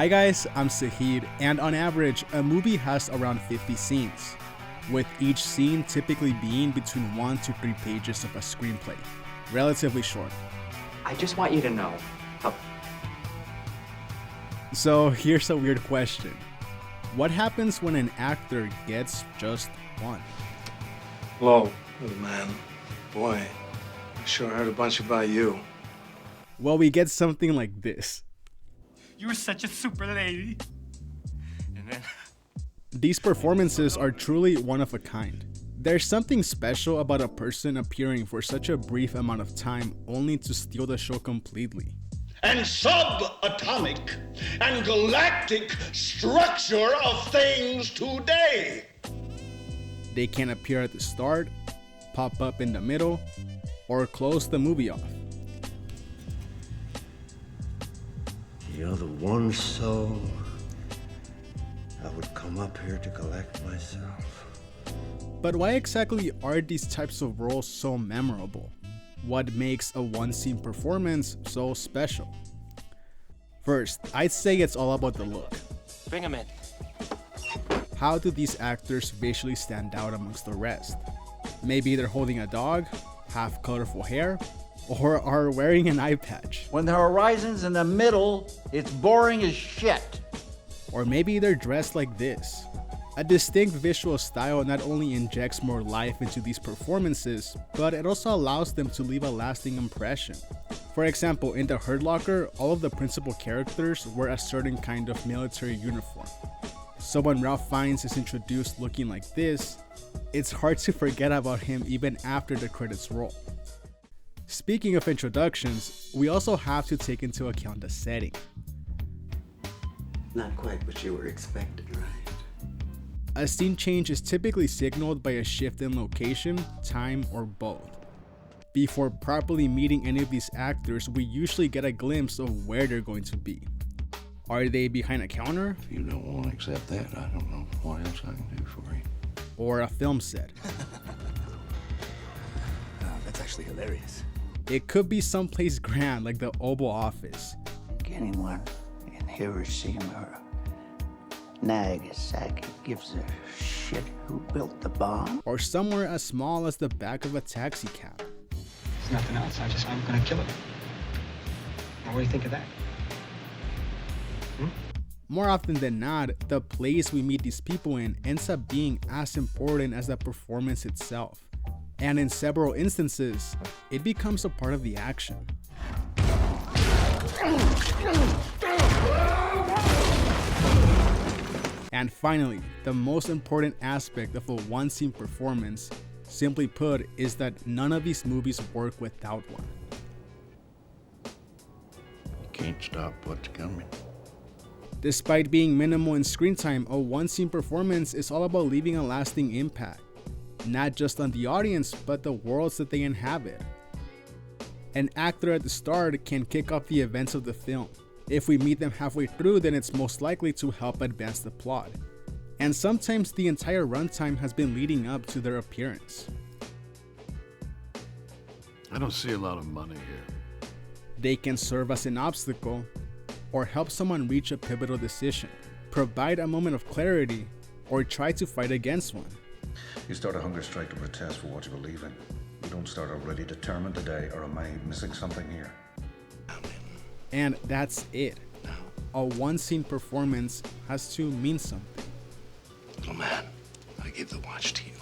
Hi guys, I'm Saghid, and on average, a movie has around 50 scenes, with each scene typically being between 1 to 3 pages of a screenplay. Relatively short. I just want you to know how... So here's a weird question. What happens when an actor gets just one? Hello, little man. Boy, I sure heard a bunch about you. Well, we get something like this. You were such a super lady. And then... These performances are truly one of a kind. There's something special about a person appearing for such a brief amount of time only to steal the show completely. And subatomic and galactic structure of things today. They can appear at the start, pop up in the middle, or close the movie off. You're the one soul I would come up here to collect myself. But why exactly are these types of roles so memorable? What makes a one-scene performance so special? First, I'd say it's all about the look. Bring him in. How do these actors visually stand out amongst the rest? Maybe they're holding a dog, have colorful hair, or are wearing an eye patch. When the horizon's in the middle, it's boring as shit. Or maybe they're dressed like this. A distinct visual style not only injects more life into these performances, but it also allows them to leave a lasting impression. For example, in The Hurt Locker, all of the principal characters wear a certain kind of military uniform. So when Ralph Fiennes is introduced looking like this, it's hard to forget about him even after the credits roll. Speaking of introductions, we also have to take into account the setting. Not quite what you were expecting, right? A scene change is typically signaled by a shift in location, time, or both. Before properly meeting any of these actors, we usually get a glimpse of where they're going to be. Are they behind a counter? If you don't want to accept that, I don't know what else I can do for you. Or a film set? That's actually hilarious. It could be someplace grand like the Oval Office. Anyone in Hiroshima, Nagasaki gives a shit who built the bomb. Or somewhere as small as the back of a taxi cab. There's nothing else. I'm gonna kill him. What do you think of that? More often than not, the place we meet these people in ends up being as important as the performance itself. And in several instances, it becomes a part of the action. And finally, the most important aspect of a one-scene performance, simply put, is that none of these movies work without one. You can't stop what's coming. Despite being minimal in screen time, a one-scene performance is all about leaving a lasting impact, not just on the audience, but the worlds that they inhabit. An actor at the start can kick off the events of the film. If we meet them halfway through, then it's most likely to help advance the plot. And sometimes the entire runtime has been leading up to their appearance. I don't see a lot of money here. They can serve as an obstacle, or help someone reach a pivotal decision, provide a moment of clarity, or try to fight against one. You start a hunger strike to protest for what you believe in. You don't start already determined today, or am I missing something here? And that's it. A one-scene performance has to mean something. Little man, I give the watch to you.